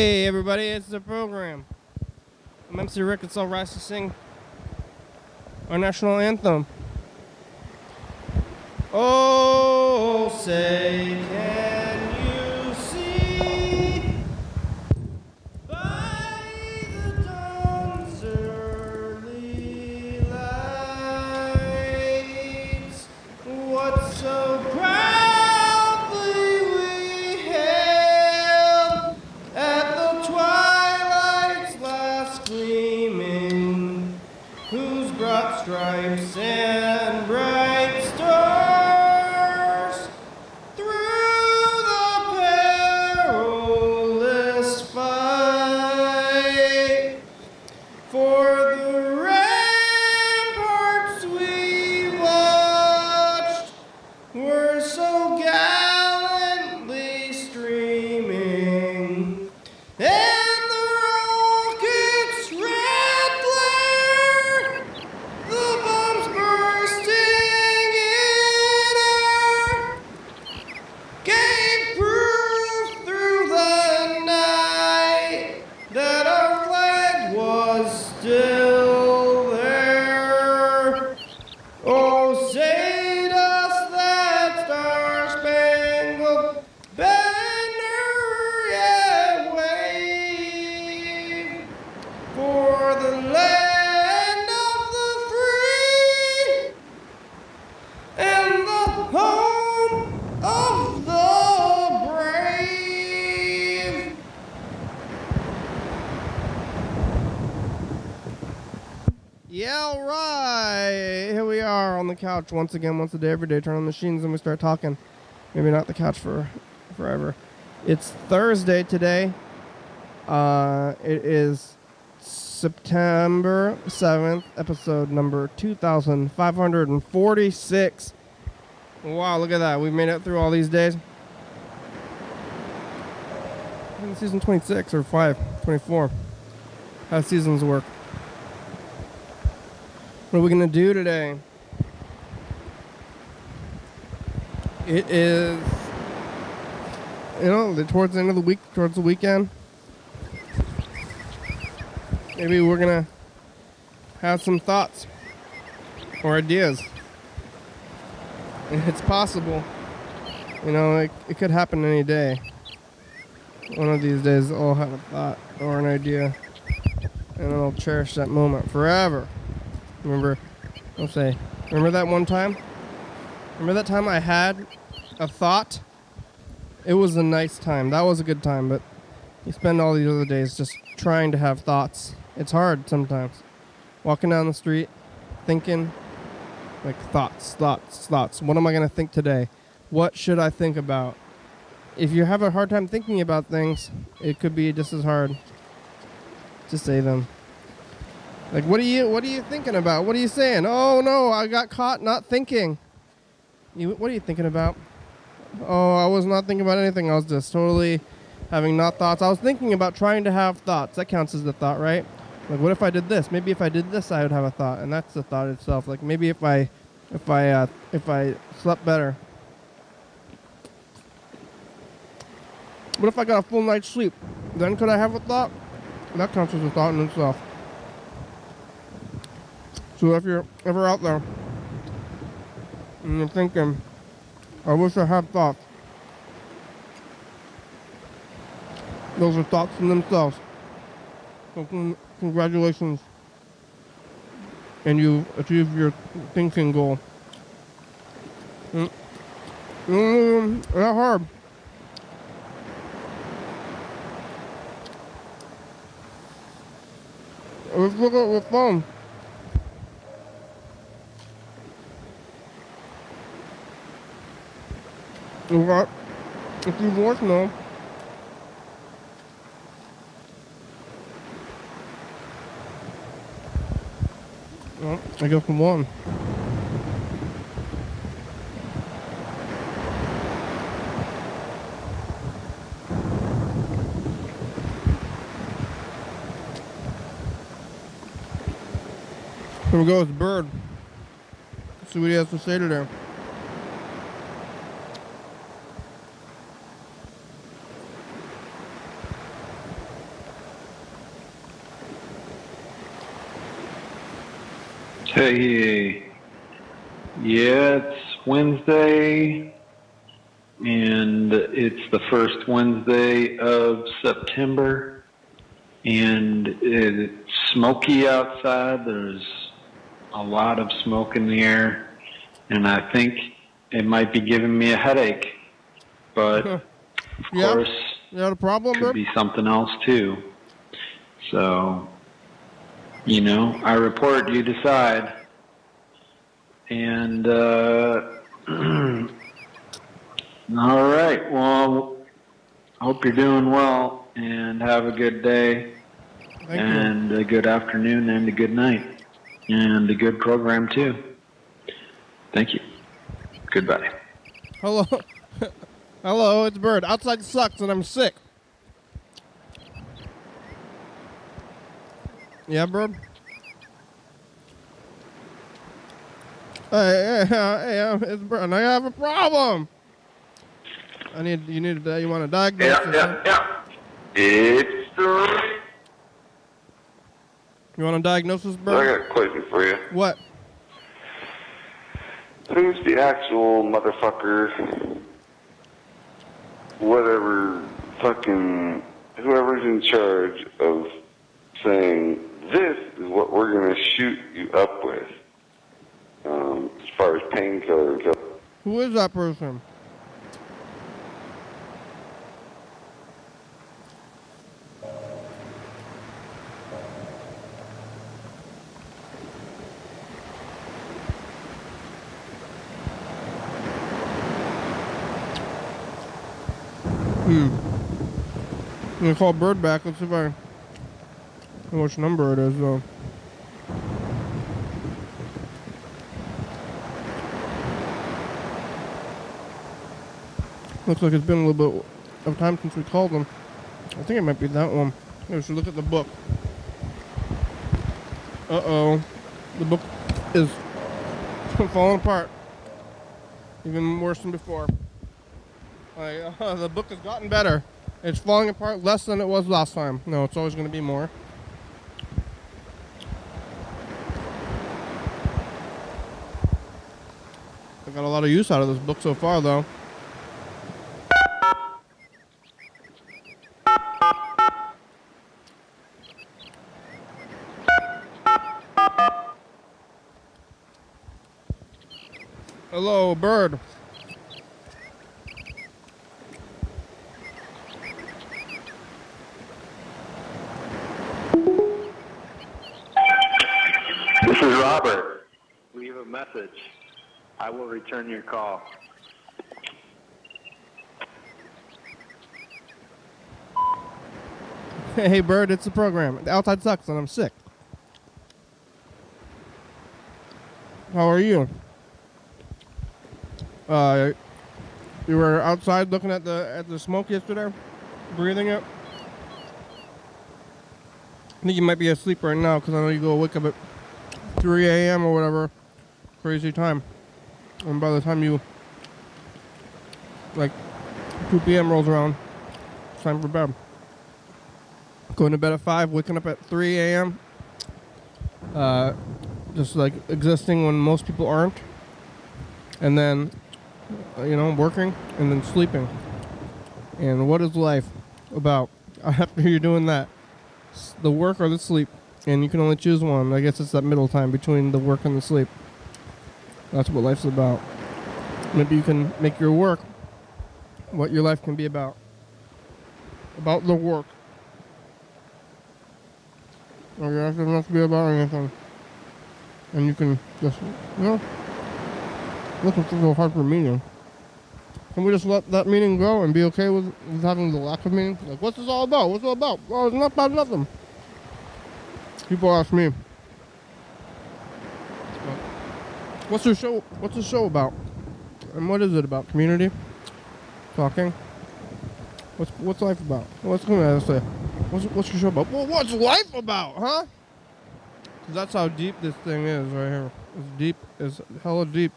Hey everybody, it's the program. I'm MC Rick. It's all rise to sing our national anthem. Oh, say can you see by the dawn's early lights what so proudly we hailed at the twilight's last gleaming, whose broad stripes and bright stars through the perilous fight for the ramparts we watched were so gallantly streaming, and the rocket's red glare, the bombs bursting in air, gave proof through the night that our flag was still there. Oh, say does that star-spangled banner yet wave for the land of the free and the home of the brave. Yeah, all right. Here we are on the couch once again, once a day, every day. Turn on the machines and we start talking. Maybe not the couch for forever. It's Thursday today. It is September 7th, episode number 2546. Wow, look at that. We've made it through all these days. In season 26 or 24. How seasons work. What are we going to do today? It is, towards the end of the week, towards the weekend. Maybe we're going to have some thoughts or ideas. It's possible. It could happen any day. One of these days I'll have a thought or an idea, and I'll cherish that moment forever. Remember that one time? Remember that time I had a thought? It was a nice time. That was a good time, but you spend all these other days just trying to have thoughts. It's hard sometimes. Walking down the street, thinking, like thoughts. What am I going to think today? What should I think about? If you have a hard time thinking about things, it could be just as hard to say them. Like, what are you thinking about? What are you saying? Oh no, I got caught not thinking. What are you thinking about? Oh, I was not thinking about anything. I was just totally having not thoughts. I was thinking about trying to have thoughts. That counts as a thought, right? Like, what if I did this? Maybe if I did this, I would have a thought, and that's the thought itself. Like, maybe if I slept better. What if I got a full night's sleep? Then could I have a thought? That counts as a thought in itself. So if you're ever out there and you're thinking, I wish I had thoughts, those are thoughts in themselves. So congratulations. And you achieved your thinking goal. Not hard. Let's look at your phone. We got a few voicemail. Well, I guess one. Here we go, it's Bird. Let's see what he has to say today. Hey, yeah, it's Wednesday, and it's the first Wednesday of September, and it's smoky outside. There's a lot of smoke in the air, and I think it might be giving me a headache, but of course, you got a problem, could be something else too. So, you know, I report, you decide. And all right, well, hope you're doing well and have a good day. Thank you. A good afternoon and a good night and a good program too. Thank you. Goodbye. Hello. Hello, it's Bird. Outside sucks and I'm sick. Yeah, Bird? Hey, it's Bird, and I have a problem. You want a diagnosis? Yeah. It's the... You want a diagnosis, Bird? I got a question for you. What? Who's the actual motherfucker, whoever's in charge of saying, this is what we're going to shoot you up with, as far as painkillers? Who is that person? I'm gonna call Bird back. Let's see if I know which number it is, though. Looks like it's been a little bit of time since we called them. I think it might be that one. Maybe we should look at the book. Uh-oh. The book is falling apart. Even worse than before. The book has gotten better. It's falling apart less than it was last time. No, it's always going to be more. I got a lot of use out of this book so far, though. Hello, Bird. This is Robert. Leave a message. I will return your call. Hey, Bird, it's the program. The outside sucks and I'm sick. How are you? You were outside looking at the smoke yesterday, breathing it. I think you might be asleep right now because I know you wake up at 3 a.m. or whatever, crazy time. And by the time you, 2 p.m. rolls around, it's time for bed. Going to bed at 5, waking up at 3 a.m. Just like existing when most people aren't. And then, working and then sleeping. And what is life about after you're doing that? The work or the sleep? And you can only choose one. I guess it's that middle time between the work and the sleep. That's what life's about. Maybe you can make your work what your life can be about. About the work. Or your life doesn't have to be about anything. And you can just, looking for so hard for meaning. Can we just let that meaning go and be okay with having the lack of meaning? Like, what's this all about? What's it all about? Oh, it's not about nothing. People ask me, what's the show about? And what is it about? Community? Talking? What's life about? What's going to say? What's your show about? Well, what's life about, huh? 'Cause that's how deep this thing is right here. It's deep. It's hella deep.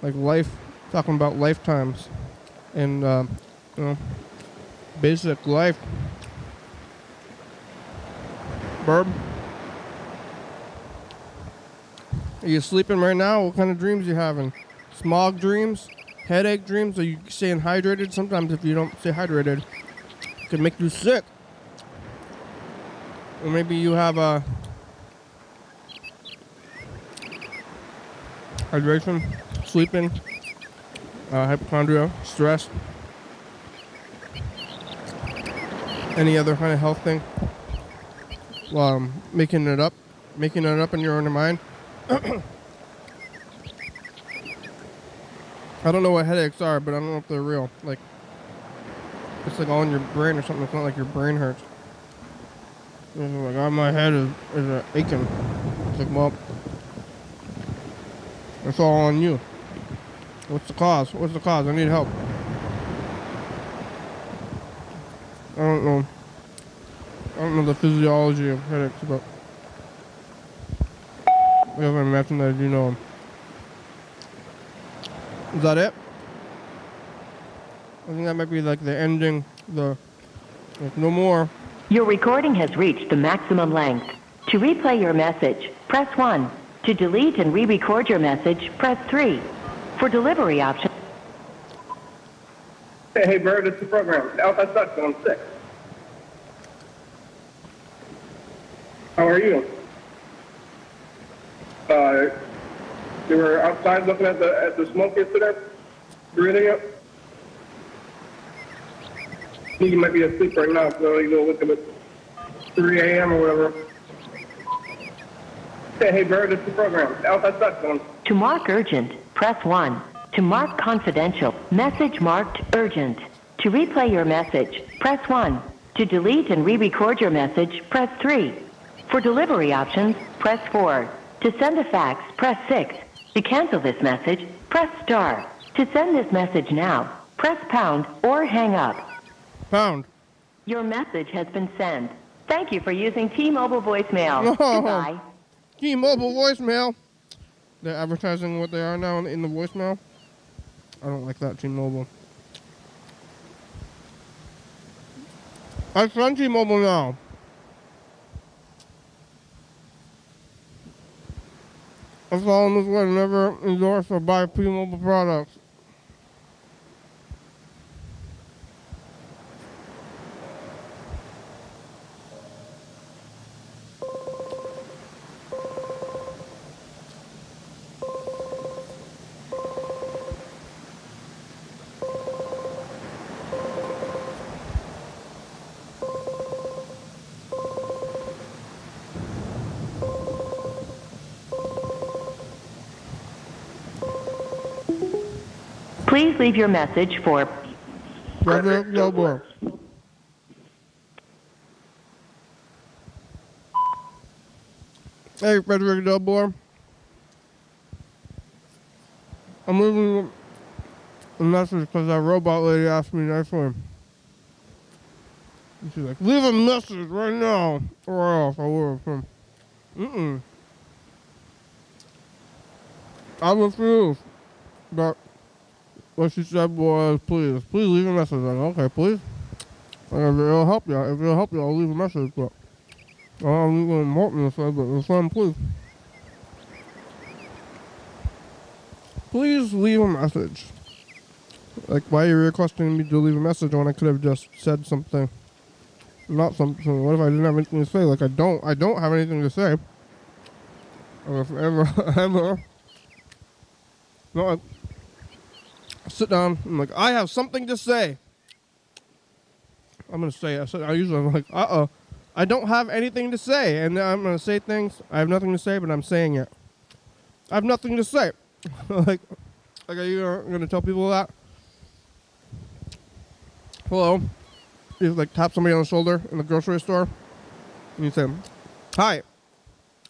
Like life, talking about lifetimes. And, basic life. Burb. Are you sleeping right now? What kind of dreams you having? Smog dreams? Headache dreams? Are you staying hydrated? Sometimes if you don't stay hydrated, it can make you sick. Or maybe you have a hydration, sleeping, hypochondria, stress, any other kind of health thing. Making it up in your own mind. I don't know what headaches are, but I don't know if they're real. Like, it's like all in your brain or something. It's not like your brain hurts. It's like, oh, my head is aching. It's like, well, it's all on you. What's the cause? What's the cause? I need help. I don't know. I don't know the physiology of headaches, but I have to imagine that I do know them. Is that it? I think that might be like the ending, like no more. Your recording has reached the maximum length. To replay your message, press 1. To delete and re-record your message, press 3. For delivery options. Hey, Bird, it's the program. Alpha Sucks on 6. How are you? You were outside looking at the smoke yesterday? Breathing it? I think you might be asleep right now, so you go look at it 3 a.m. or whatever. Hey, Bird, it's the program. Alpha Sucks on. To mark urgent, press 1. To mark confidential, message marked urgent. To replay your message, press 1. To delete and re-record your message, press 3. For delivery options, press 4. To send a fax, press 6. To cancel this message, press star. To send this message now, press pound or hang up. Pound. Your message has been sent. Thank you for using T-Mobile voicemail. No. Goodbye. T-Mobile voicemail. They're advertising what they are now in the voicemail. I don't like that, T-Mobile. I'm on T-Mobile now. That's all in this way. Never endorse or buy T-Mobile products. Please leave your message for Frederick Delbor. Hey, Frederick Delbor. I'm leaving a message because that robot lady asked me nicely. And she's like, leave a message right now, or else I will. I refuse. But what she said was, please leave a message. I'm like, okay, please. And if it'll help you, I'll leave a message. But I'm leaving important to say, but this time, please. Please leave a message. Like, why are you requesting me to leave a message when I could have just said something? Not something. What if I didn't have anything to say? Like, I don't have anything to say. Or if ever. No, I sit down. I'm like, I have something to say. I'm gonna say it. I'm like, I don't have anything to say, and I'm gonna say things. I have nothing to say, but I'm saying it. I have nothing to say. like, are you gonna tell people that? Hello. You like tap somebody on the shoulder in the grocery store, and you say, "Hi,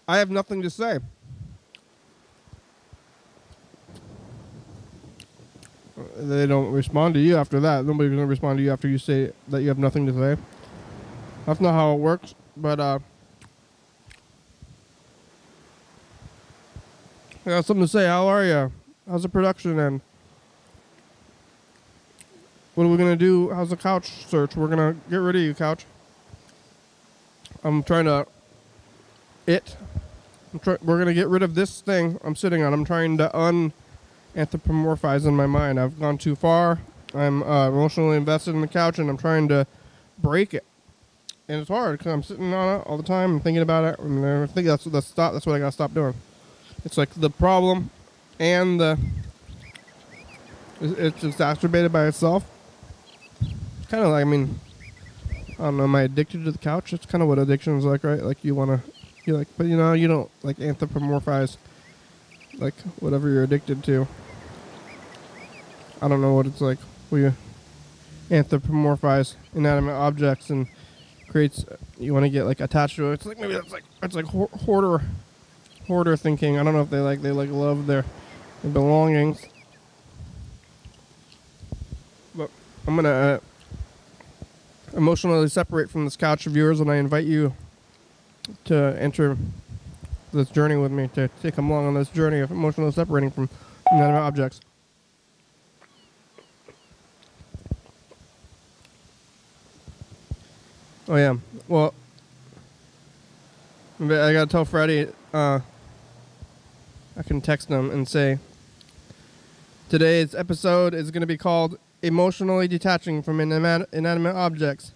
I have nothing to say." They don't respond to you after that. Nobody's going to respond to you after you say that you have nothing to say. That's not how it works. But I got something to say. How are you? How's the production? And what are we going to do? How's the couch search? We're going to get rid of you, couch. I'm trying to We're gonna get rid of this thing I'm sitting on. I'm trying to unanthropomorphize in my mind. I've gone too far. I'm emotionally invested in the couch, and I'm trying to break it. And it's hard because I'm sitting on it all the time and thinking about it. And I think that's what I gotta stop doing. It's like the problem, and it's exacerbated by itself. Kind of like, I mean, I don't know. Am I addicted to the couch? It's kind of what addiction is like, right? Like but you know, you don't like anthropomorphize like whatever you're addicted to. I don't know what it's like. We anthropomorphize inanimate objects and creates. You want to get like attached to it. It's like maybe it's like hoarder thinking. I don't know if they love their belongings. But I'm gonna emotionally separate from this couch, viewers, and I invite you to enter this journey with me, to take them along on this journey of emotionally separating from inanimate objects. Oh yeah, well, I gotta tell Freddie, I can text him and say, today's episode is gonna be called Emotionally Detaching from Inanimate Objects.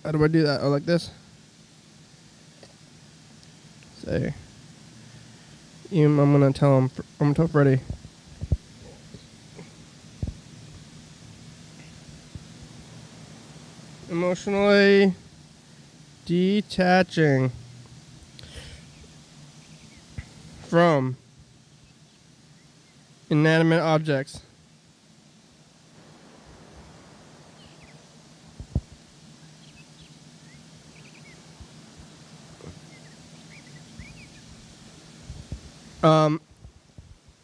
How do I do that? Oh, like this? Say. I'm gonna tell Freddie. Emotionally detaching from inanimate objects.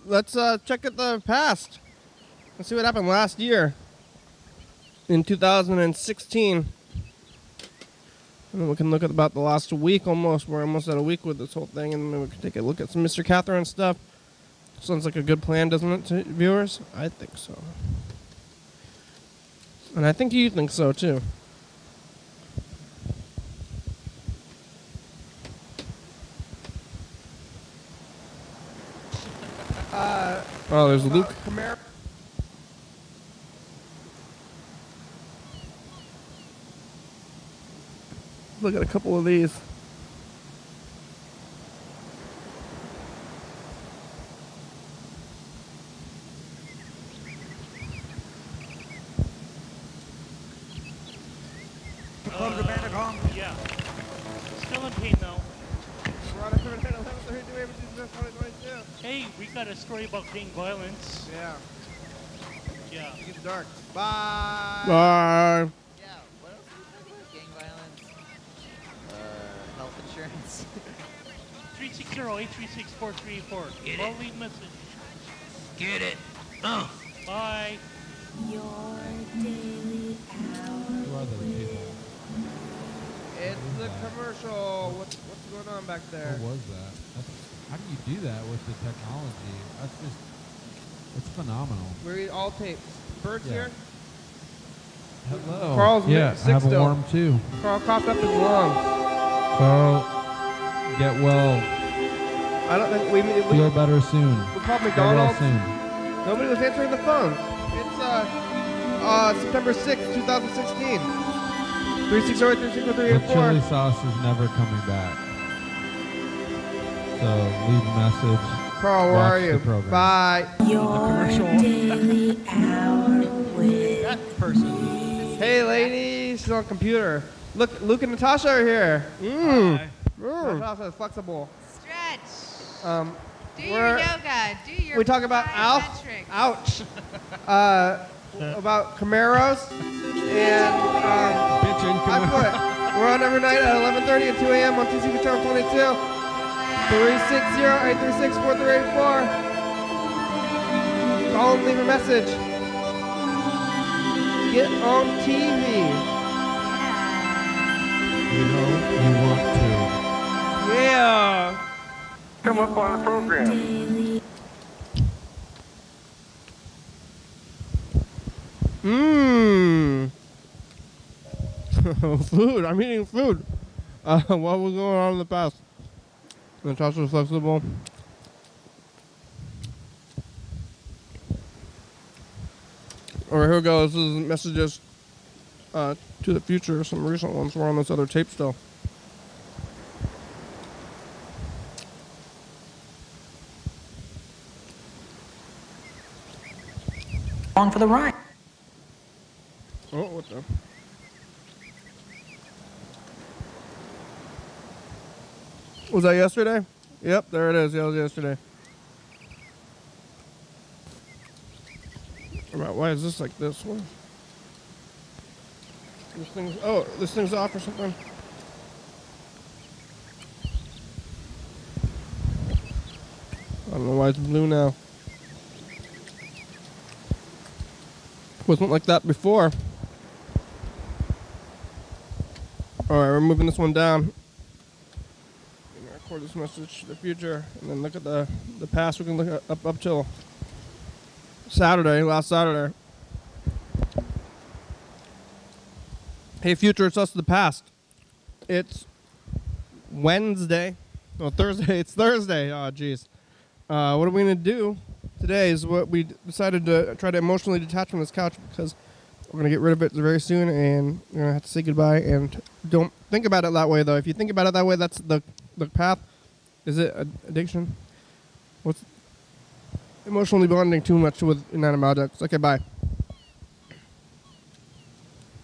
Let's check at the past. Let's see what happened last year in 2016. And then we can look at about the last week almost. We're almost at a week with this whole thing, and then we can take a look at some Mr. Catherine stuff. Sounds like a good plan, doesn't it, to viewers? I think so. And I think you think so, too. Oh, there's Luke. Camaro. Look at a couple of these. Yeah. Still in pain though. Hey, we got a story about gang violence. Yeah. Yeah. It gets dark. Bye. Bye. Yeah, what else are we talking about? Gang violence? Health insurance? 360-836-4384. Get I'll it. leave message. Get it. Bye. Your daily hour. It's the commercial. What's going on back there? What was that? How do you do that with the technology? It's phenomenal. We read all tapes. Bird's Yeah. here. Hello. Carl's I have a warm too. Carl coughed up his lungs. Carl, get well. I don't think we Feel better soon. we called Get well McDonald's. soon. Nobody was answering the phone. It's September 6th, 2016. 360-836-4384. The chili sauce is never coming back. So leave a message. Carl, where Watch are the you? program. Bye. Your daily hour with That person. Hey, lady. She's on computer. Look, Luke and Natasha are here. Natasha is flexible. Stretch. Do your we're- yoga. Do your We talk about plyometrics. ouch, about Camaros, and I put we're on every night at 11:30 and 2 a.m. on TCTV channel 22. 360-836-4384. Call and leave a message. Get on TV. You know you want to. Yeah. Come up on the program. daily Food. I'm eating food. What was going on in the past? Natasha Flexible. Alright, here we go. This is messages to the future. Some recent ones. We're on this other tape still. Along for the ride. Oh, what the? Was that yesterday? Yep, there it is. Yeah, it was yesterday. Why is this like this one? This thing's off or something? I don't know why it's blue now. Wasn't like that before. Alright, we're moving this one down. Record this message to the future, and then look at the past. We can look at up till Saturday, last Saturday. Hey, future, it's us to the past. It's Wednesday. No, Thursday. It's Thursday. Oh, jeez. What are we going to do today is what we decided to try to emotionally detach from this couch because we're going to get rid of it very soon, and we're going to have to say goodbye. And don't think about it that way, though. If you think about it that way, that's the path. Is it addiction? What's emotionally bonding too much with inanimate objects? Okay, bye.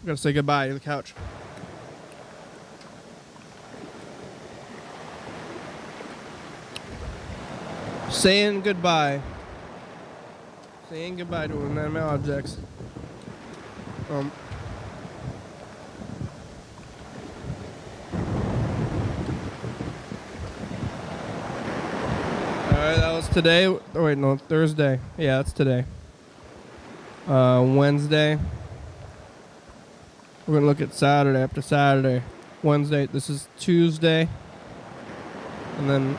We gotta say goodbye to the couch. Saying goodbye. Saying goodbye to inanimate objects. Alright, that was today. Oh wait, no, Thursday. Yeah, that's today. Wednesday. We're gonna look at Saturday after Saturday. Wednesday, this is Tuesday. And then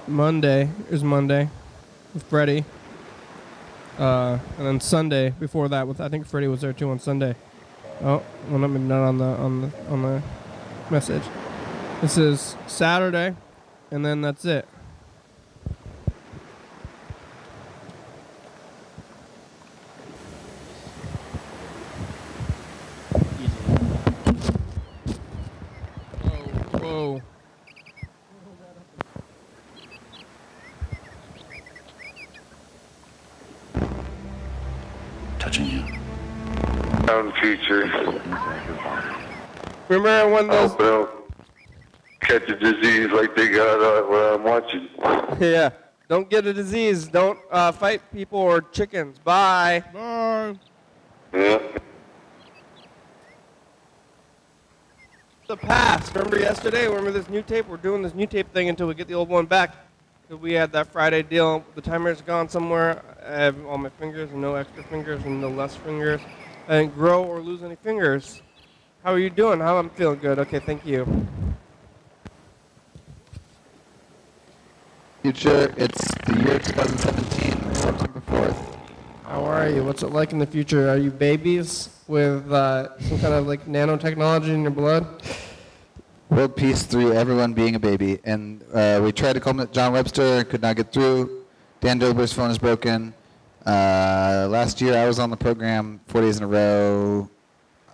Monday is Monday with Freddie. And then Sunday before that with I think Freddie was there too on Sunday. Oh, well let me note on the message. This is Saturday and then that's it. Whoa. Touching you. Down future. Remember when those... I hope I don't catch a disease like they got when I'm watching. Yeah. Don't get a disease. Don't fight people or chickens. Bye. Bye. Yeah. The past. Remember yesterday? Remember this new tape? We're doing this new tape thing until we get the old one back. We had that Friday deal. The timer's gone somewhere. I have all my fingers and no extra fingers and no less fingers. I didn't grow or lose any fingers. How are you doing? How I'm feeling good. Okay, thank you. Future, it's the year 2017, September 4th. How are you? What's it like in the future? Are you babies with some kind of like nanotechnology in your blood? World Peace 3, everyone being a baby. And we tried to call John Webster, could not get through. Dan Dober's phone is broken. Last year I was on the program 4 days in a row.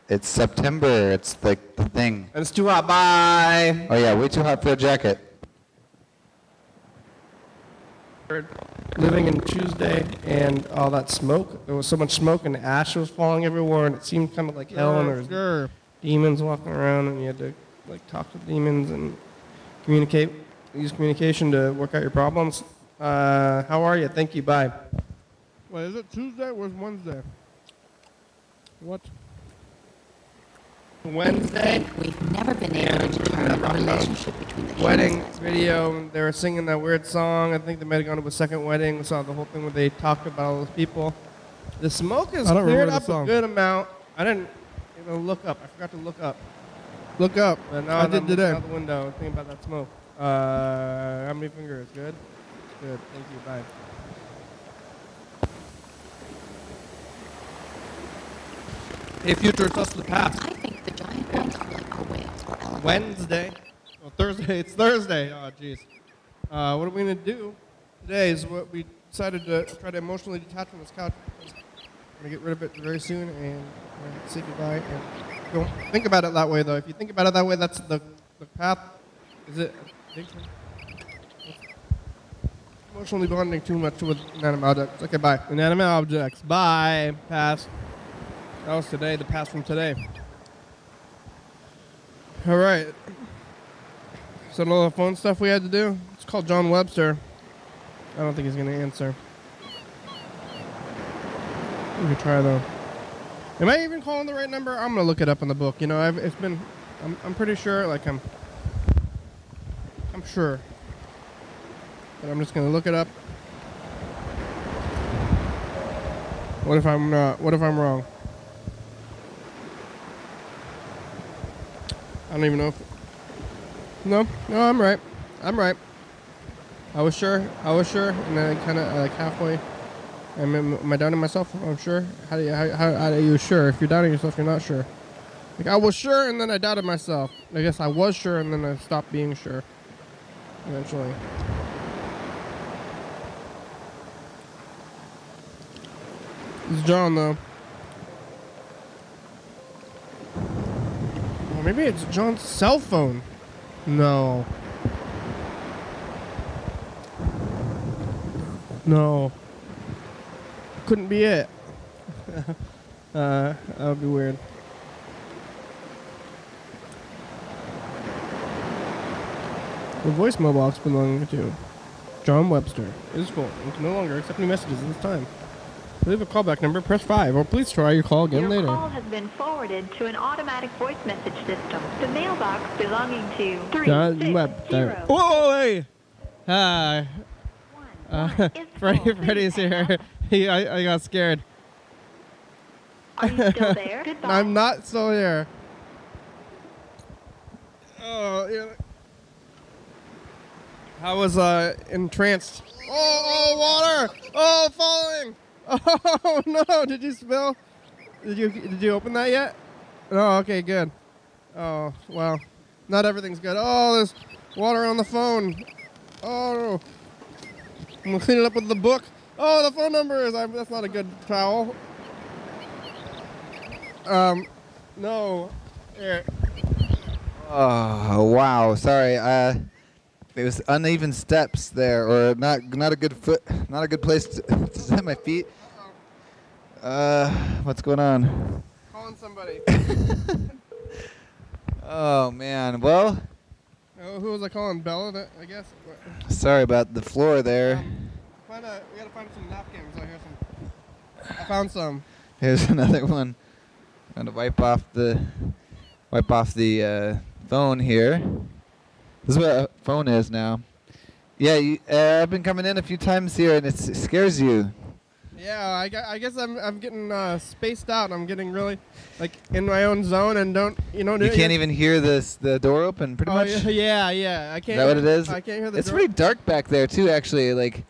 It's September, it's like the thing. And it's too hot, bye! Oh yeah, way too hot for a jacket. Living in Tuesday and all that smoke. There was so much smoke and ash was falling everywhere and it seemed kind of like hell and there was demons walking around and you had to like talk to demons and use communication to work out your problems. How are you? Thank you, bye. Wait, is it Tuesday or was Wednesday? What? Wednesday. We've never been able to determine a relationship between the wedding video. They were singing that weird song. I think they might have gone to a second wedding. We saw the whole thing where they talked about all those people. The smoke has cleared up a good amount. I didn't even look up. I forgot to look up. Look up. And now I did today. Out the window thinking about that smoke. How many fingers? Good. Good. Thank you. Bye. Hey, future, it's us to the past. I think the giant ones are like our whales or elephants. Wednesday. Well, Thursday. It's Thursday. Oh, jeez. What are we going to do today is what we decided to try to emotionally detach from this couch. I'm going to get rid of it very soon and say goodbye. And don't think about it that way, though. If you think about it that way, that's the path. Is it addiction? Emotionally bonding too much with inanimate objects. Okay, bye. Inanimate objects. Bye. Pass. That was today, the pass from today. All right. So all the phone stuff we had to do. It's called John Webster. I don't think he's going to answer. We could try, though. Am I even calling the right number? I'm going to look it up in the book. You know, I'm pretty sure, like, I'm sure. But I'm just going to look it up. What if I'm not? What if I'm wrong? I don't even know if... No, I'm right. I'm right. I was sure, and then I kind of, like, halfway... Am I doubting myself? I'm sure. How are you sure? If you're doubting yourself, you're not sure. Like, I was sure, and then I doubted myself. I guess I was sure, and then I stopped being sure. Eventually. It's John, though. Or maybe it's John's cell phone. No. No. Couldn't be it. That would be weird. The voicemail box belonging to John Webster is full and can no longer accept any messages at this time. To leave a callback number, press 5, or please try your call again later. Your call has been forwarded to an automatic voice message system. The mailbox belonging to 360. Whoa, hey! Hi. Freddy's here. I got scared. Are you still there? Goodbye. I'm not still here. Oh, yeah. I was entranced. Oh, water! Oh, falling! Oh no! Did you spill? Did you open that yet? Oh, okay, good. Oh, well, not everything's good. Oh, there's water on the phone. Oh, I'm gonna clean it up with the book. Oh, the phone number is. That's not a good towel. No. Here. Oh wow! Sorry. There was uneven steps there, or not a good place to set my feet. What's going on? Calling somebody. Oh man, well. Oh, who was I calling? Bella, I guess. Sorry about the floor there. We gotta find some napkins. I found some. Here's another one. I'm gonna wipe off the phone here. This is what a phone is now. Yeah, I've been coming in a few times here, and it scares you. Yeah, I guess I'm getting spaced out. I'm getting really like in my own zone, and you can't even hear the door open. Pretty much. Yeah. I can't. Is that what it is? I can't hear the. It's door. pretty dark back there too. Actually, like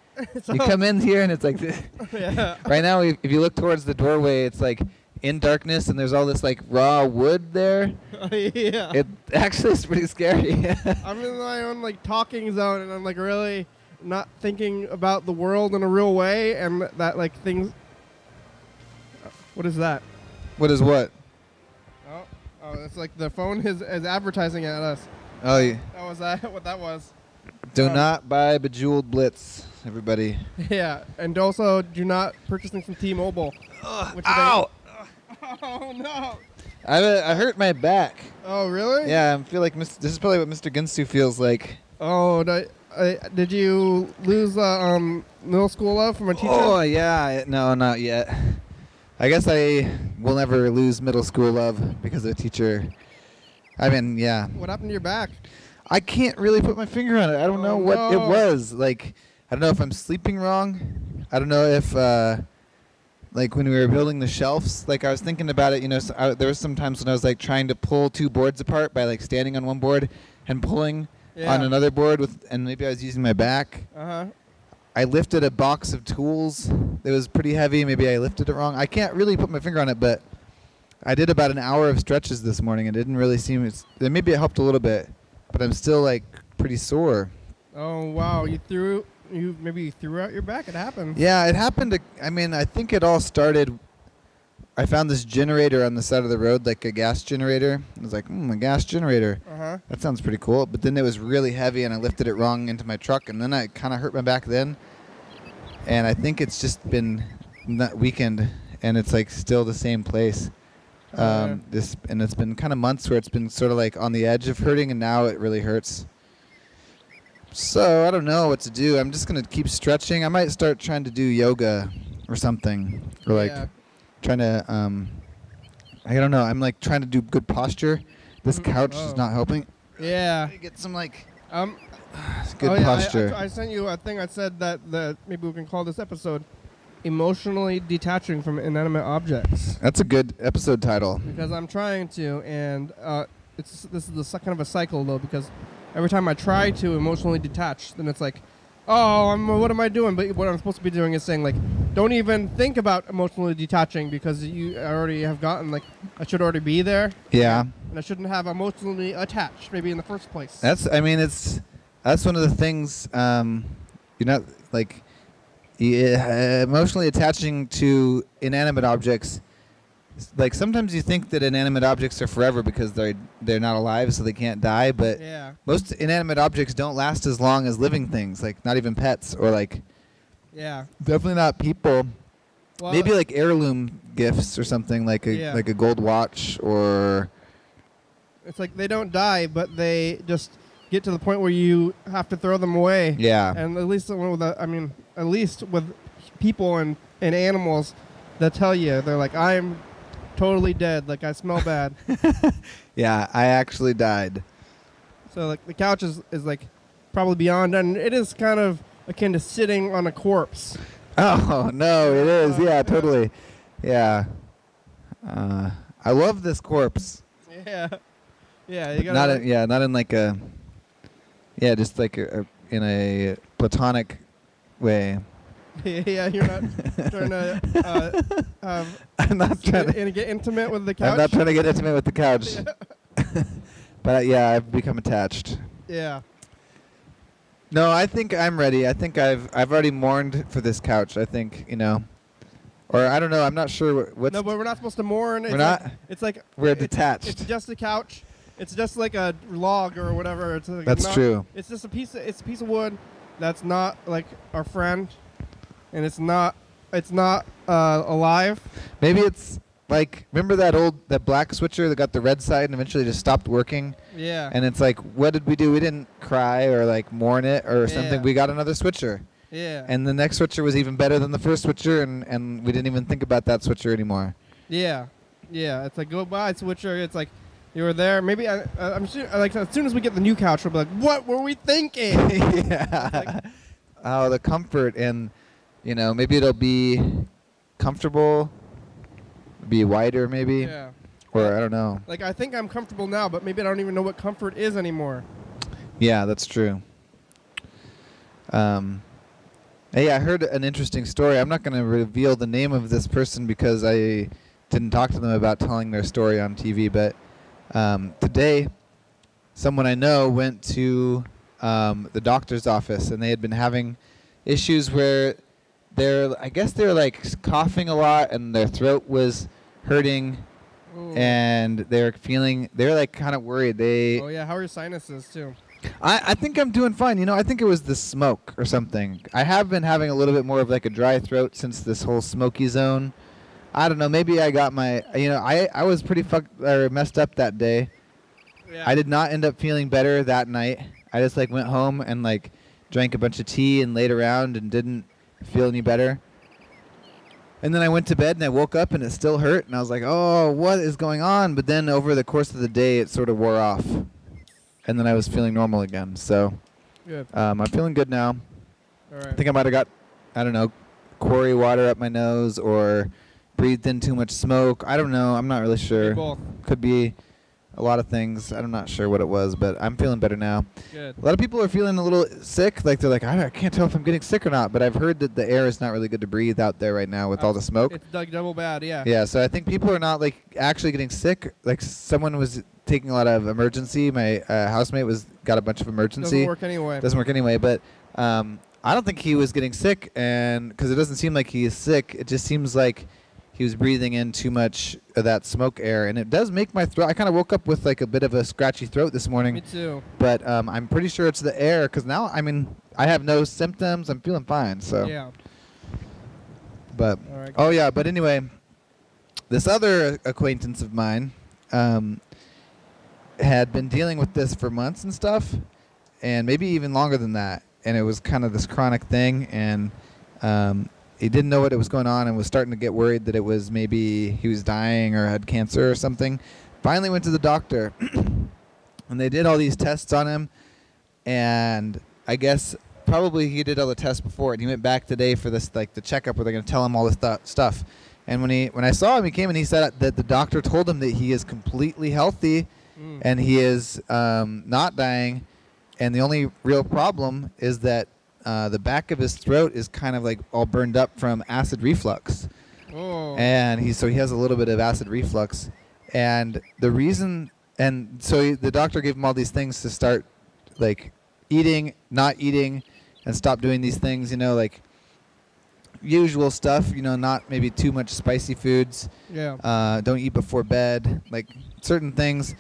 you come in here, and it's like this. Yeah. Right now, if you look towards the doorway, it's like in darkness, and there's all this like raw wood there. Yeah. It actually is pretty scary. I'm in my own like talking zone, and I'm like really not thinking about the world in a real way, and that like things. What is that? What is what? Oh, it's like the phone is advertising at us. Oh, yeah. That was what that was. Do not buy Bejeweled Blitz, everybody. Yeah, and also do not purchase things from T-Mobile. Ow! Oh no! I hurt my back. Oh really? Yeah, I feel like this is probably what Mr. Ginstu feels like. Oh, did you lose middle school love from a teacher? Oh yeah, no, not yet. I guess I will never lose middle school love because of a teacher. I mean, yeah. What happened to your back? I can't really put my finger on it. I don't know what it was. Like, I don't know if I'm sleeping wrong. I don't know if, like, when we were building the shelves, like, I was thinking about it, so there was some times when I was, like, trying to pull two boards apart by, like, standing on one board and pulling on another board, and maybe I was using my back. Uh-huh. I lifted a box of tools that was pretty heavy. Maybe I lifted it wrong. I can't really put my finger on it, but I did about an hour of stretches this morning. It didn't really seem. Maybe it helped a little bit, but I'm still like pretty sore. Oh wow! You threw out your back. It happened. Yeah, it happened. I think it all started. I found this generator on the side of the road, like a gas generator. I was like, a gas generator. That sounds pretty cool. But then it was really heavy, and I lifted it wrong into my truck, and then I kind of hurt my back then. And I think it's just been weakened, and it's like still the same place. And it's been kind of months where it's been sort of like on the edge of hurting, and now it really hurts. So I don't know what to do. I'm just gonna keep stretching. I might start trying to do yoga or something, or like trying to. I don't know. I'm like trying to do good posture. This couch is not helping. Yeah. Get some like good posture. I sent you a thing. I said that maybe we can call this episode "Emotionally Detaching from Inanimate Objects." That's a good episode title. Because I'm trying to, and this is the kind of a cycle though, because every time I try to emotionally detach, then it's like, what am I doing? But what I'm supposed to be doing is saying, like, don't even think about emotionally detaching because you already have gotten, like, I should already be there. Yeah. And I shouldn't have emotionally attached, maybe in the first place. That's one of the things, you're not, like, emotionally attaching to inanimate objects. Like, sometimes you think that inanimate objects are forever because they're not alive, so they can't die. But most inanimate objects don't last as long as living things, like not even pets or like. Yeah. Definitely not people. Well, maybe like heirloom gifts or something, like a gold watch or. It's like they don't die, but they just get to the point where you have to throw them away. Yeah. And at least with people and animals, that tell you they're like, I'm totally dead, like I smell bad. Yeah, I actually died. So like the couch is like probably beyond, and it is kind of akin to sitting on a corpse. Oh no, it is. Yeah, totally. Yeah. I love this corpse. Yeah. Yeah, you gotta not in like a. Yeah, just like in a platonic way. Yeah, you're not trying to. I'm not trying to get intimate with the couch. I'm not trying to get intimate with the couch. But I've become attached. Yeah. No, I think I'm ready. I think I've already mourned for this couch. I think or I don't know. I'm not sure what's. No, but we're not supposed to mourn. We're not. It's like we're detached. It's just a couch. It's just like a log or whatever. It's like that's true. It's just a piece of wood that's not like our friend. And it's not alive. Maybe it's like, remember that black switcher that got the red side and eventually just stopped working? Yeah. And it's like, what did we do? We didn't cry or like mourn it or something. We got another switcher. Yeah. And the next switcher was even better than the first switcher, and we didn't even think about that switcher anymore. Yeah. Yeah. It's like, goodbye, switcher. It's like, you were there. Maybe I'm sure, like, as soon as we get the new couch, we'll be like, what were we thinking? Yeah. Like, the comfort and. Maybe it'll be comfortable, be wider maybe, yeah. Or I don't know. Like, I think I'm comfortable now, but maybe I don't even know what comfort is anymore. Yeah, that's true. Hey, I heard an interesting story. I'm not going to reveal the name of this person because I didn't talk to them about telling their story on TV, but today someone I know went to the doctor's office, and they had been having issues where I guess they're like coughing a lot and their throat was hurting. Ooh. And they're like kind of worried. Oh yeah, how are your sinuses too? I think I'm doing fine. I think it was the smoke or something. I have been having a little bit more of like a dry throat since this whole smoky zone. I don't know, maybe I got my, I was pretty messed up that day. Yeah. I did not end up feeling better that night. I just like went home and like drank a bunch of tea and laid around and didn't feel any better. And then I went to bed and I woke up and it still hurt and I was like, oh, what is going on? But then over the course of the day it sort of wore off. And then I was feeling normal again. So good. I'm feeling good now. All right. I think I might have got, I don't know, quarry water up my nose or breathed in too much smoke. I don't know. I'm not really sure. Both. Could be a lot of things. I'm not sure what it was, but I'm feeling better now. Good. A lot of people are feeling a little sick. Like they're like, I can't tell if I'm getting sick or not. But I've heard that the air is not really good to breathe out there right now with all the smoke. It's double bad, yeah. Yeah, so I think people are not like actually getting sick. Like someone was taking a lot of emergency. My housemate got a bunch of emergency. Doesn't work anyway. Doesn't work anyway, but I don't think he was getting sick, and because it doesn't seem like he is sick. It just seems like he was breathing in too much of that smoke air, and it does make my throat. I kind of woke up with like a bit of a scratchy throat this morning. Me too. But I'm pretty sure it's the air, because now, I mean, I have no symptoms. I'm feeling fine, so. Yeah. But, right, oh yeah, but anyway, this other acquaintance of mine had been dealing with this for months and stuff, and maybe even longer than that. And it was kind of this chronic thing, and he didn't know what it was going on and was starting to get worried that it was maybe he was dying or had cancer or something. Finally went to the doctor, and they did all these tests on him, and I guess probably he did all the tests before, and he went back today for this, like the checkup where they're going to tell him all this stuff. And when I saw him, he came and he said that the doctor told him that he is completely healthy and he is not dying, and the only real problem is that the back of his throat is kind of like all burned up from acid reflux. Oh. And so he has a little bit of acid reflux. And the reason, and so the doctor gave him all these things to start like eating, not eating, and stop doing these things, you know, like usual stuff, you know, not maybe too much spicy foods. Yeah. Don't eat before bed, like certain things.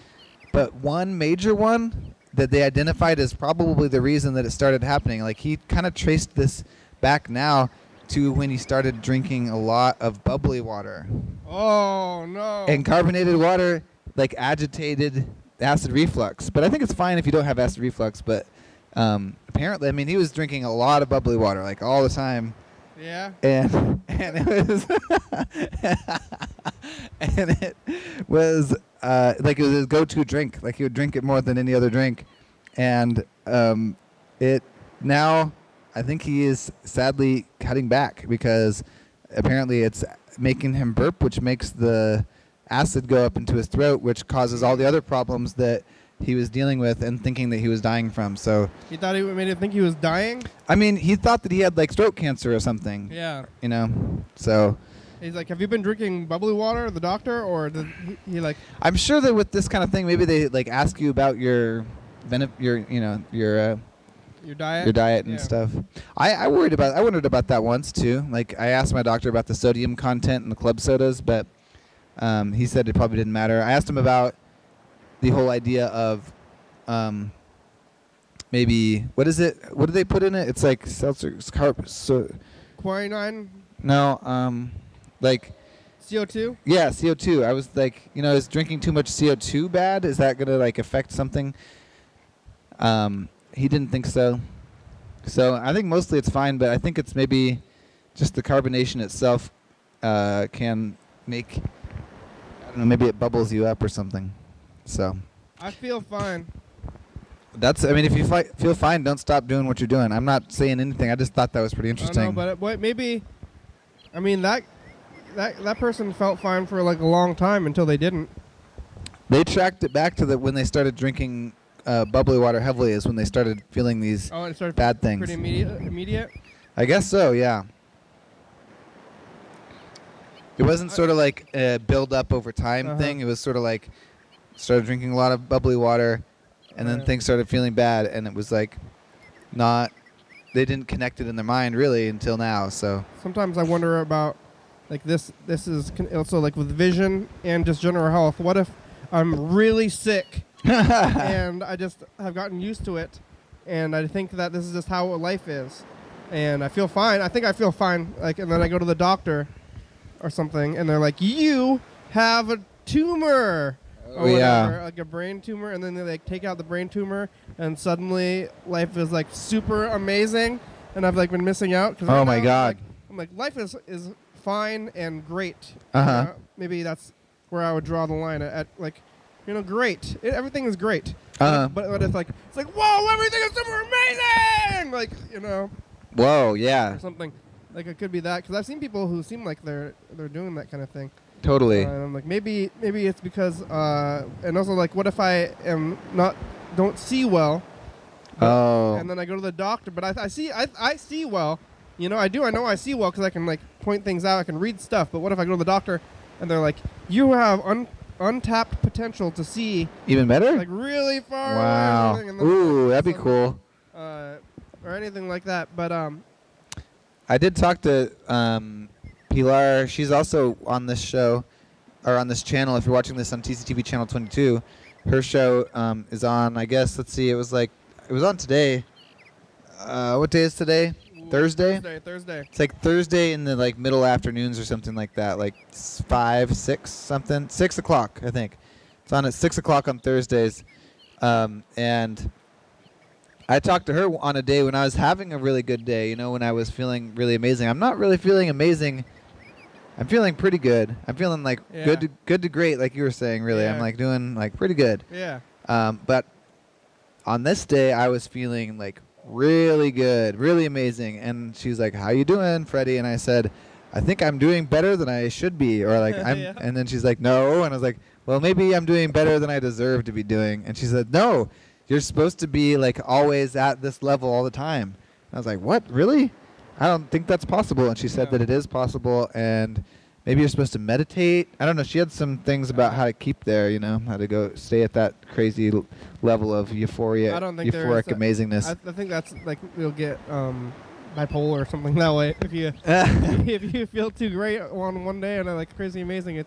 But one major one that they identified as probably the reason that it started happening, like he kind of traced this back now to when he started drinking a lot of bubbly water. Oh, no. And carbonated water, like, agitated acid reflux. But I think it's fine if you don't have acid reflux. But apparently, I mean, he was drinking a lot of bubbly water, like, all the time. Yeah. And it was and it was like it was his go-to drink. Like he would drink it more than any other drink. And it now, I think he is sadly cutting back because apparently it's making him burp, which makes the acid go up into his throat, which causes all the other problems that he was dealing with and thinking that he was dying from. So he thought he made him think he was dying? I mean, he thought that he had like throat cancer or something. Yeah. You know, so. He's like, have you been drinking bubbly water, the doctor, or did he like? I'm sure that with this kind of thing, maybe they like ask you about your diet, and stuff. I wondered about that once too. Like I asked my doctor about the sodium content in the club sodas, but he said it probably didn't matter. I asked him about the whole idea of maybe what is it? What do they put in it? It's like seltzer, quinine. No, like CO2. Yeah, CO2. I was like, you know, is drinking too much CO2 bad? Is that gonna like affect something? He didn't think so. So I think mostly it's fine, but I think it's maybe just the carbonation itself can make, I don't know, maybe it bubbles you up or something. So. I feel fine. I mean, if you feel fine, don't stop doing what you're doing. I'm not saying anything. I just thought that was pretty interesting. I know, but maybe, I mean, that person felt fine for like a long time until they didn't. They tracked it back to when they started drinking bubbly water heavily is when they started feeling these bad things. Pretty immediate? I guess so, yeah. It wasn't sort of like a build up over time thing. It was sort of like started drinking a lot of bubbly water and then things started feeling bad, and it was like they didn't connect it in their mind really until now. So sometimes I wonder about like this is also like with vision and just general health. What if I'm really sick and I just have gotten used to it, and I think that this is just how life is, and I feel fine. I think I feel fine, like, and then I go to the doctor or something, and they're like, "You have a tumor." Or whatever, like a brain tumor, and then they like take out the brain tumor, and suddenly life is like super amazing, and I've like been missing out. Cause oh my God! I'm like life is fine and great. Maybe that's where I would draw the line at like, you know, great. Everything is great. But it's like whoa, everything is super amazing. Like, you know. Whoa, yeah. Or something like it could be that, because I've seen people who seem like they're doing that kind of thing. Totally. And I'm like, maybe it's because, and also like, what if I don't see well? Oh. And then I go to the doctor, but I see well. You know, I know I see well because I can like point things out. I can read stuff. But what if I go to the doctor and they're like, you have untapped potential to see even better, like really far wow. away. Ooh, that'd be cool. Or anything like that. But I did talk to Pilar. She's also on this show, or on this channel. If you're watching this on TCTV channel 22, her show is on. I guess let's see. It was on today. What day is today? Thursday. Thursday. It's like Thursday in the like middle afternoons or something like that, like 5, 6, something. 6 o'clock, I think. It's on at 6 o'clock on Thursdays, and I talked to her on a day when I was having a really good day. You know, when I was feeling really amazing. I'm not really feeling amazing. I'm feeling pretty good. I'm feeling like good to great, like you were saying. Really, I'm like doing like pretty good. Yeah. But on this day, I was feeling like really good, really amazing. And she was like, "How you doing, Freddie?" And I said, "I think I'm doing better than I should be," or like I'm. Yeah. And then she's like, "No," and I was like, "Well, maybe I'm doing better than I deserve to be doing." And she said, "No, you're supposed to be like always at this level all the time." And I was like, "What? Really? I don't think that's possible." And she said that it is possible, and maybe you're supposed to meditate. I don't know. She had some things about how to keep there, you know, how to go stay at that crazy level of euphoria, I don't think euphoric amazingness. I think that's like you'll get bipolar or something that way if you feel too great on one day and like crazy amazing.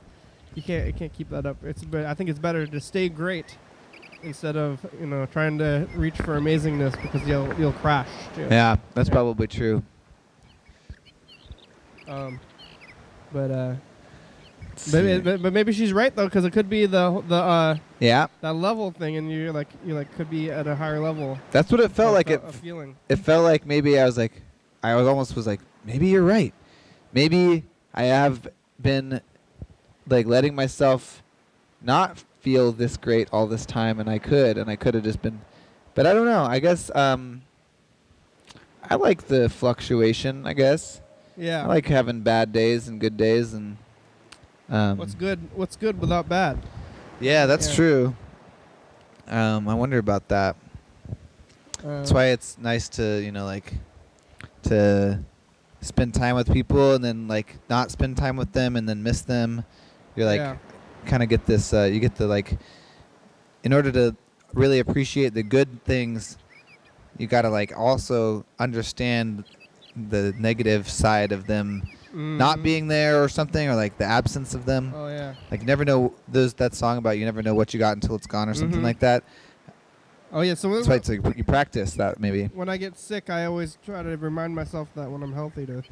You can't keep that up. I think it's better to stay great instead of trying to reach for amazingness because you'll crash too. Yeah, that's probably true. But maybe she's right though, because it could be that level thing, and you could be at a higher level. That's what it felt like. Feeling. It felt like maybe I was almost maybe you're right. Maybe I have been like letting myself not feel this great all this time, and I could have just been. But I don't know. I guess I like the fluctuation. I guess. Yeah. I like having bad days and good days, and what's good without bad. Yeah, that's true. I wonder about that. That's why it's nice to to spend time with people and then like not spend time with them and then miss them. You're like kind of get this. You get the in order to really appreciate the good things, you gotta like also understand the negative side of them not being there or something, or like the absence of them. Oh yeah. Like you never know. There's that song about you never know what you got until it's gone or something like that. Oh yeah. So that's why it's like you practice that maybe. When I get sick, I always try to remind myself that when I'm healthy to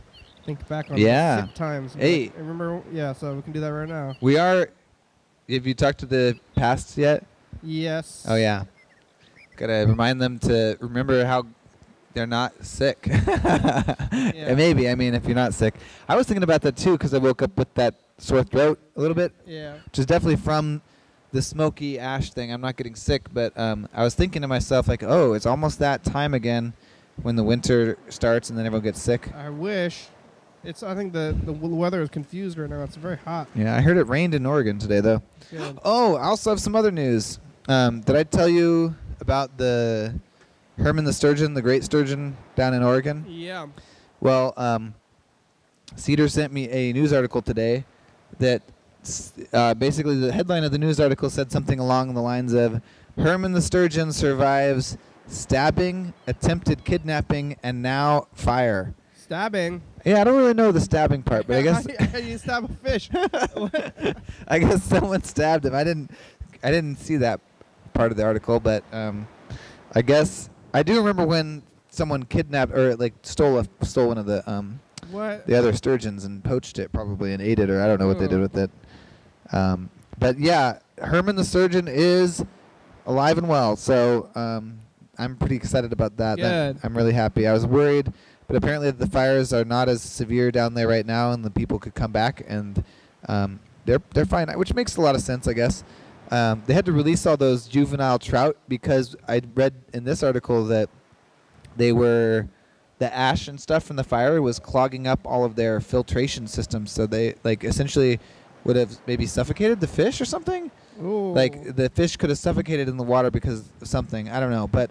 think back on sick times. Hey. Remember? Yeah. So we can do that right now. We are. Have you talked to the past yet? Yes. Oh yeah. Gotta remind them to remember how they're not sick. And maybe, I mean, if you're not sick. I was thinking about that too because I woke up with that sore throat a little bit. Yeah. Which is definitely from the smoky ash thing. I'm not getting sick, but I was thinking to myself like, oh, it's almost that time again when the winter starts and then everyone gets sick. I wish. I think the weather is confused right now. It's very hot. Yeah, I heard it rained in Oregon today though. Good. Oh, I also have some other news. Did I tell you about the Herman the sturgeon, the great sturgeon down in Oregon? Yeah. Well, Cedar sent me a news article today that basically the headline of the news article said something along the lines of Herman the sturgeon survives stabbing, attempted kidnapping, and now fire. Stabbing? Yeah, I don't really know the stabbing part, but I guess you stab a fish. I guess someone stabbed him. I didn't see that part of the article, but I guess I do remember when someone kidnapped or like stole one of the the other sturgeons and poached it probably and ate it, or I don't know what they did with it. But yeah, Herman the sturgeon is alive and well, so I'm pretty excited about that. Good. I'm really happy. I was worried, but apparently the fires are not as severe down there right now, and the people could come back, and they're fine, which makes a lot of sense, I guess. They had to release all those juvenile trout because I read in this article that the ash and stuff from the fire was clogging up all of their filtration systems. So they essentially would have maybe suffocated the fish or something. Ooh. Like the fish could have suffocated in the water because of something. I don't know, but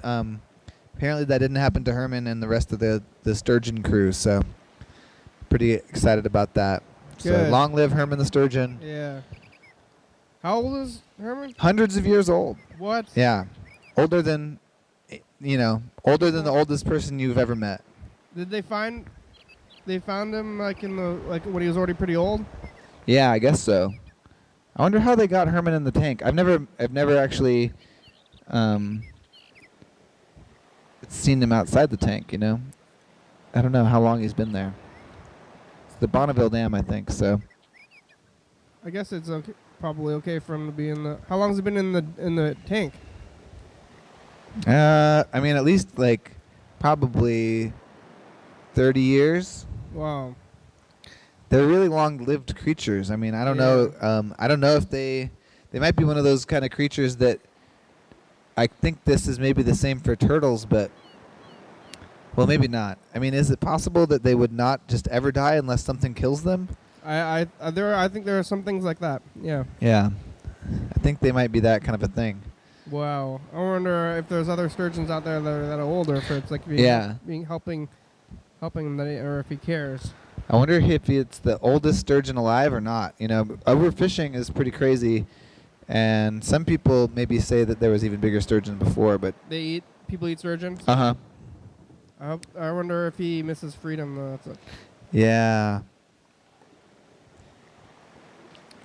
apparently that didn't happen to Herman and the rest of the sturgeon crew. So pretty excited about that. So Good. long live Herman the sturgeon. Yeah. How old is Herman? Hundreds of years old. What? Yeah, older than older than the oldest person you've ever met. Did they find? They found him like when he was already pretty old. Yeah, I guess so. I wonder how they got Herman in the tank. I've never actually seen him outside the tank. I don't know how long he's been there. It's the Bonneville Dam, I think. So. I guess it's okay, probably okay for him to be in the. How long has he been in the tank? I mean, at least like probably 30 years. Wow. They're really long-lived creatures. I mean, I don't know. I don't know if they might be one of those kind of creatures that. I think this is maybe the same for turtles, but well, maybe not. I mean, is it possible that they would not just ever die unless something kills them? I think there are some things like that. Yeah. Yeah, I think they might be that kind of a thing. Wow. I wonder if there's other sturgeons out there that are older, if it's like helping him, or if he cares. I wonder if it's the oldest sturgeon alive or not. Overfishing is pretty crazy, and some people maybe say that there was even bigger sturgeon before, but People eat sturgeons. Uh huh. I wonder if he misses freedom though. Yeah.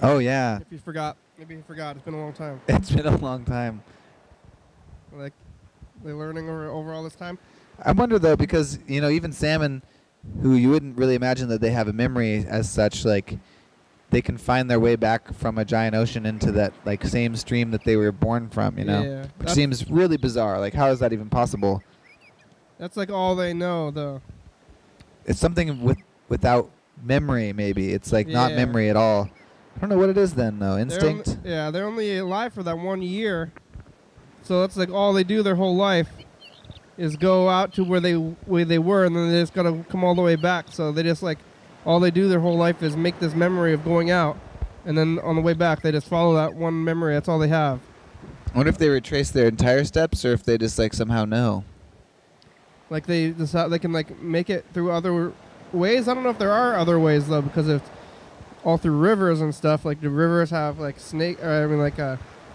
Oh yeah. If he forgot, maybe he forgot. It's been a long time. It's been a long time. Like, they're learning over all this time. I wonder though, because even salmon, who you wouldn't really imagine that they have a memory as such, like they can find their way back from a giant ocean into that like same stream that they were born from. Yeah, which seems really bizarre. Like, how is that even possible? That's like all they know, though. It's something without memory. Maybe it's like not memory at all. I don't know what it is then, though. Instinct? They're only alive for that 1 year. So that's like all they do their whole life is go out to where they were, and then they just got to come all the way back. So they just like, all they do their whole life is make this memory of going out. And then on the way back, they just follow that one memory. That's all they have. I wonder if they retrace their entire steps or if they just like somehow know. Like they can like make it through other ways. I don't know if there are other ways though, because it's all through rivers and stuff. Like the rivers have like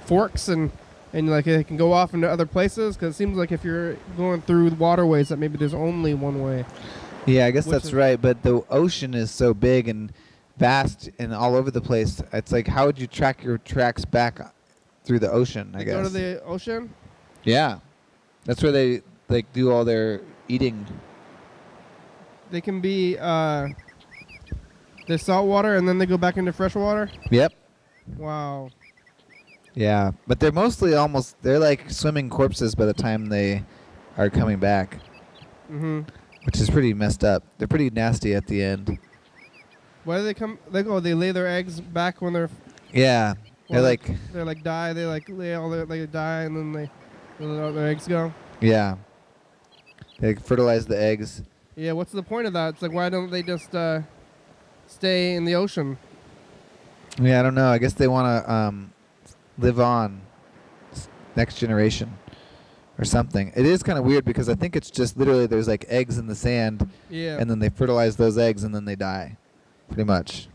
forks and like it can go off into other places. Because it seems like if you're going through waterways, that maybe there's only one way. Yeah, I guess that's right. But the ocean is so big and vast and all over the place. It's like, how would you track your tracks back through the ocean? I guess. Go to the ocean. Yeah, that's where they like do all their eating. They can be they're salt water and then they go back into fresh water. Yep. Wow. Yeah, but they're mostly they're like swimming corpses by the time they are coming back. Mhm. Which is pretty messed up. They're pretty nasty at the end. Why do they come? They lay their eggs back when they're. Yeah, they're like die. They like lay all they die and then they let their eggs go. Yeah. They fertilize the eggs. Yeah, what's the point of that? It's like, why don't they just stay in the ocean? Yeah, I don't know. I guess they want to live on, next generation, or something. It is kind of weird because I think it's just literally there's like eggs in the sand, and then they fertilize those eggs and then they die, pretty much.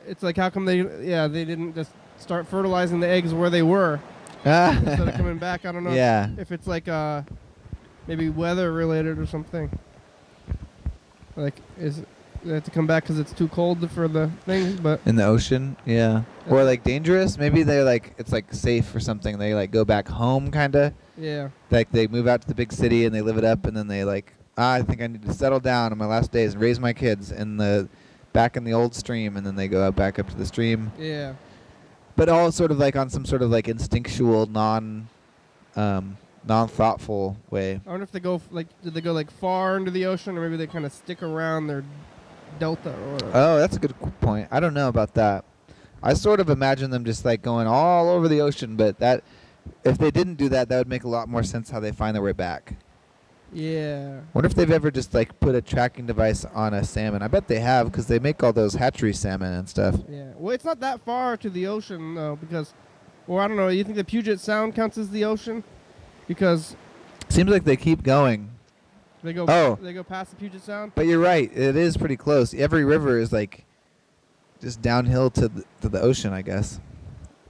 It's like, how come they didn't just start fertilizing the eggs where they were instead of coming back? I don't know. Yeah. If it's like maybe weather related or something. Like, they have to come back because it's too cold for the thing, but in the ocean, yeah, or like dangerous. Maybe they're like, it's like safe or something. They like go back home, kind of. Yeah. Like they move out to the big city and they live it up, and then they like, I think I need to settle down on my last days and raise my kids back in the old stream, and then they go back up to the stream. Yeah. But all sort of like on some sort of like instinctual, non-thoughtful way. I wonder if they go did they go like far into the ocean, or maybe they kind of stick around their delta or whatever. Oh, that's a good point. I don't know about that. I sort of imagine them just like going all over the ocean, but that if they didn't do that, that would make a lot more sense how they find their way back. Yeah. Wonder if they've ever just like put a tracking device on a salmon. I bet they have because they make all those hatchery salmon and stuff. Yeah. Well, it's not that far to the ocean though, because, or I don't know. You think the Puget Sound counts as the ocean? Because Seems like they keep going. they go. Oh. They go past the Puget Sound. But you're right. It is pretty close. Every river is like just downhill to the ocean, I guess.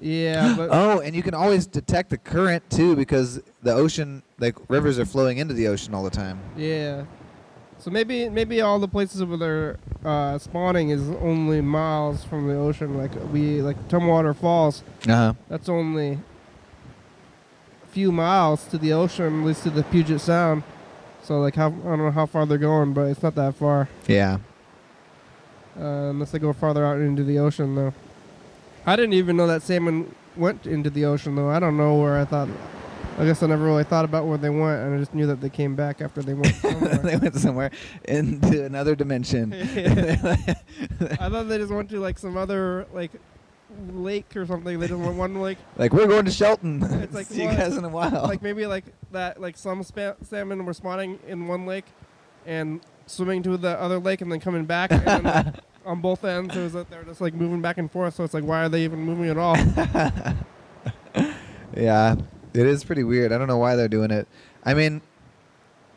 Yeah. But Oh, and you can always detect the current too because the ocean, like rivers, are flowing into the ocean all the time. yeah. So maybe all the places where they're spawning is only miles from the ocean. Like Tumwater Falls. Uh-huh. That's only a few miles to the ocean, at least to the Puget Sound. So like I don't know how far they're going, but it's not that far. Yeah. Unless they go farther out into the ocean, though. I didn't even know that salmon went into the ocean, though. I don't know where I thought. I guess I never really thought about where they went, and I just knew that they came back after they went somewhere. They went somewhere into another dimension. I thought they just went to like some other like lake or something. They just went one lake. Like, we're going to Shelton. It's like See you guys in a while. Like maybe like that. Like some salmon were spawning in one lake, and swimming to the other lake, and then coming back. And then on both ends, it was that they're just like moving back and forth. So it's like, why are they even moving at all? Yeah, it is pretty weird. I don't know why they're doing it. I mean,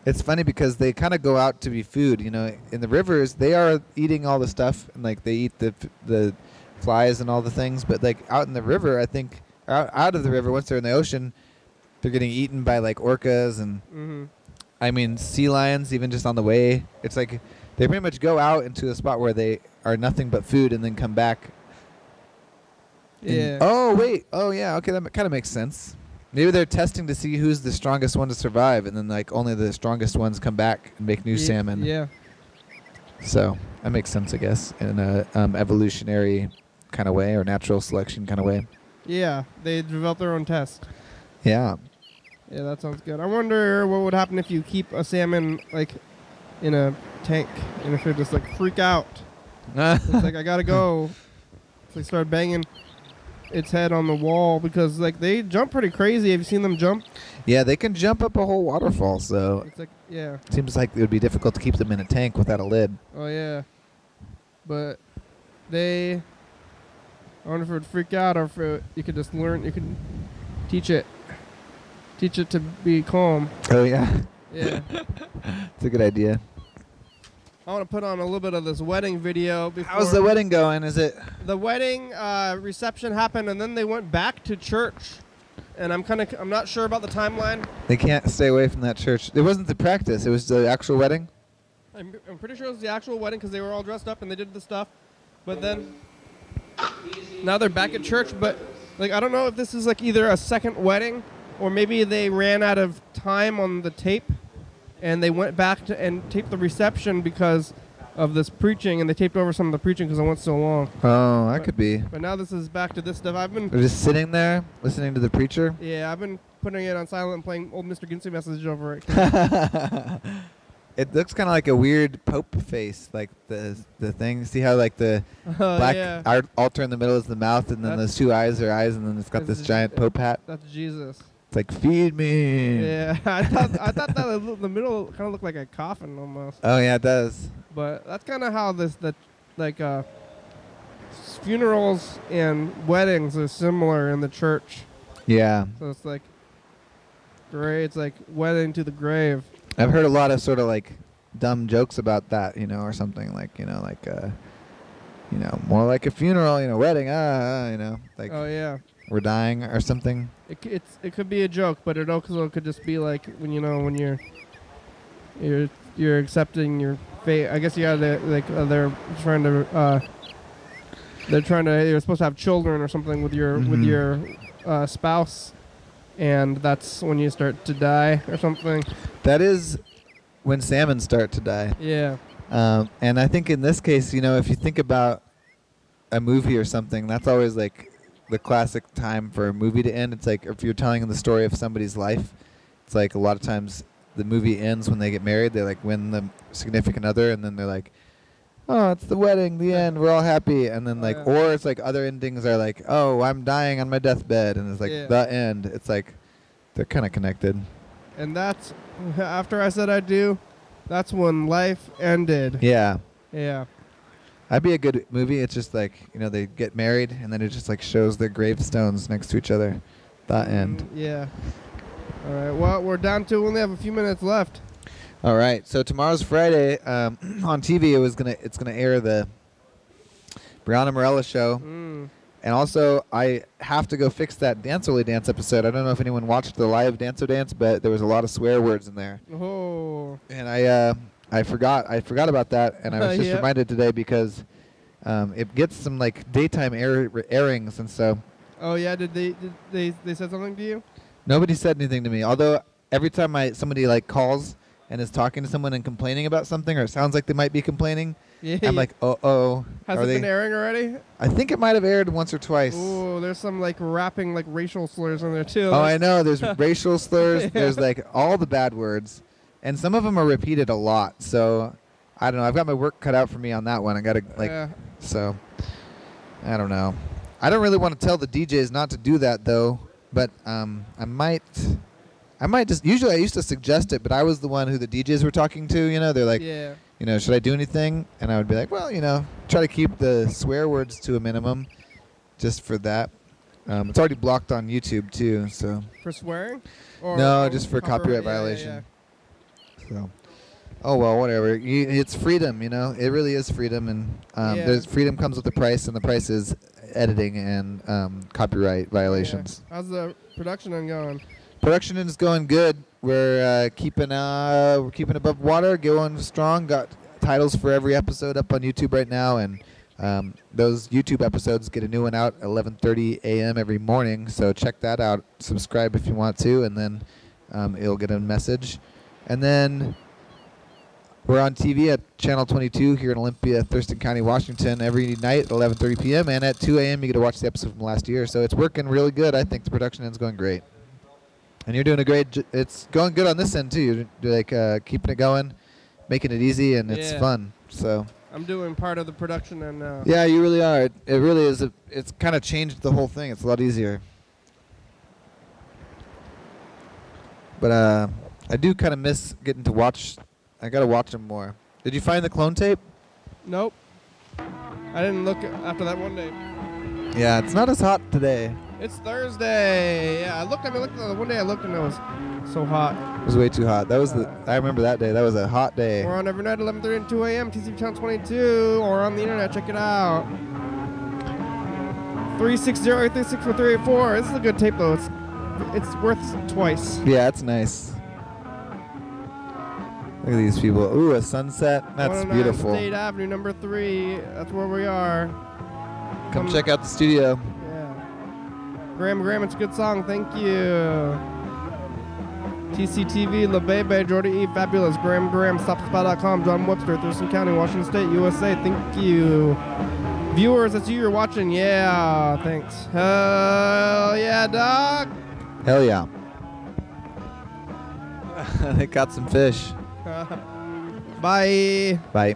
it's funny because they kind of go out to be food. You know, in the rivers, they are eating all the stuff, and like they eat the flies and all the things. But like out in the river, I think out of the river, once they're in the ocean, they're getting eaten by like orcas and I mean sea lions. Even just on the way, it's like they pretty much go out into a spot where they are nothing but food, and then come back. Yeah. Oh wait. Oh yeah. Okay, that kind of makes sense. Maybe they're testing to see who's the strongest one to survive, and then like only the strongest ones come back and make new salmon. Yeah. So that makes sense, I guess, in a evolutionary kind of way or natural selection kind of way. Yeah, they developed their own test. Yeah. Yeah, that sounds good. I wonder what would happen if you keep a salmon like in a tank, and if it just like freak out. It's like, I gotta go. So they start banging its head on the wall because like they jump pretty crazy. Have you seen them jump? Yeah, they can jump up a whole waterfall. So It's like, yeah. seems like it would be difficult to keep them in a tank without a lid. Oh yeah. But I wonder if it would freak out, or if you could just learn. You could teach it to be calm. Oh yeah. Yeah. It's a good idea. I want to put on a little bit of this wedding video. How's the wedding going? Is it? The wedding reception happened, and then they went back to church. And I'm not sure about the timeline. They can't stay away from that church. It wasn't the practice. It was the actual wedding. I'm pretty sure it was the actual wedding because they were all dressed up and they did the stuff. But then now they're back at church. But like, I don't know if this is like either a second wedding or maybe they ran out of time on the tape. And they went back and taped the reception because of this preaching, and they taped over some of the preaching because it went so long. Oh, that could be. But now this is back to this stuff. They're just sitting there listening to the preacher. Yeah, I've been putting it on silent and playing old Mr. Ginsey message over it. It looks kind of like a weird Pope face, like the thing. See how like the black altar in the middle is the mouth, and then those two eyes are eyes, and then it's got this giant Pope hat. That's Jesus. It's like, feed me. Yeah, I thought that the middle kind of looked like a coffin almost. Oh yeah, it does. But that's kind of how funerals and weddings are similar in the church. Yeah. So it's like great. It's like wedding to the grave. I've heard a lot of sort of like dumb jokes about that, or something like, more like a funeral, wedding, like. Oh yeah. We're dying or something. It could be a joke, but it also could just be like when you're accepting your fate. I guess you gotta they're trying to you're supposed to have children or something with your spouse, and that's when you start to die or something. That is when salmon start to die. Yeah. And I think in this case, if you think about a movie or something, that's always like the classic time for a movie to end. It's like if you're telling the story of somebody's life, it's like a lot of times the movie ends when they get married. They like win the significant other, and then they're like, oh, it's the wedding, the end, we're all happy. And then like, or it's like other endings are like, oh, I'm dying on my deathbed, and it's like the end. It's like they're kind of connected. And that's, after I said I do, that's when life ended. Yeah. Yeah. That'd be a good movie. It's just like, they get married and then it just like shows their gravestones next to each other. That end. Yeah. All right. Well, we're down to, we only have a few minutes left. All right. So tomorrow's Friday. On TV, it's gonna air the Brianna Morella show. And also, I have to go fix that Dance Only Dance episode. I don't know if anyone watched the live Dance-O Dance, but there was a lot of swear words in there. Oh. And I forgot about that, and I was just reminded today because it gets some like daytime airings, and so. Oh yeah, did they said something to you? Nobody said anything to me. Although every time somebody like calls and is talking to someone and complaining about something, or it sounds like they might be complaining, I'm like, oh. Has it been airing already? I think it might have aired once or twice. Oh, there's some like rapping like racial slurs in there too. Oh, I know. There's racial slurs. There's like all the bad words. And some of them are repeated a lot. So, I don't know. I've got my work cut out for me on that one. I got to, so, I don't know. I don't really want to tell the DJs not to do that, though. But I might just, usually I used to suggest it, but I was the one who the DJs were talking to, They're like, should I do anything? And I would be like, well, try to keep the swear words to a minimum just for that. It's already blocked on YouTube, too, so. For swearing? Or no, just for copyright violation. Yeah. So, oh well, whatever. It's freedom, It really is freedom, and there's freedom comes with a price, and the price is editing and copyright violations. Yeah. How's the production end going? Production is going good. We're keeping above water, going strong. Got titles for every episode up on YouTube right now, and those YouTube episodes get a new one out 11:30 a.m. every morning. So check that out. Subscribe if you want to, and then it'll get a message. And then we're on TV at Channel 22 here in Olympia, Thurston County, Washington, every night at 11:30 p.m. And at 2 a.m. you get to watch the episode from last year. So it's working really good. I think the production end's going great. And you're doing a great. It's going good on this end too. You're like keeping it going, making it easy, and it's fun. So I'm doing part of the production and. Yeah, you really are. It really is. It's kind of changed the whole thing. It's a lot easier. But I do kind of miss getting to watch. I gotta watch them more. Did you find the clone tape? Nope. I didn't look after that one day. Yeah, it's not as hot today. It's Thursday. Yeah, I looked the one day I looked and it was so hot. It was way too hot. That was I remember that day. That was a hot day. We're on every night 11:30 and 2 a.m. TCTV Channel 22 or on the internet. Check it out. 360-836-4384. This is a good tape though. It's worth twice. Yeah, it's nice. Look at these people. Ooh, a sunset. That's beautiful. State Avenue, number 3. That's where we are. Come check out the studio. Yeah. Graham, it's a good song. Thank you. TCTV, La Bebe, Jordy E, Fabulous, Graham, StopSpot.com, John Webster, Thurston County, Washington State, USA. Thank you. Viewers, that's you. You're watching. Yeah, thanks. Hell yeah, dog. Hell yeah. They caught some fish. Bye. Bye.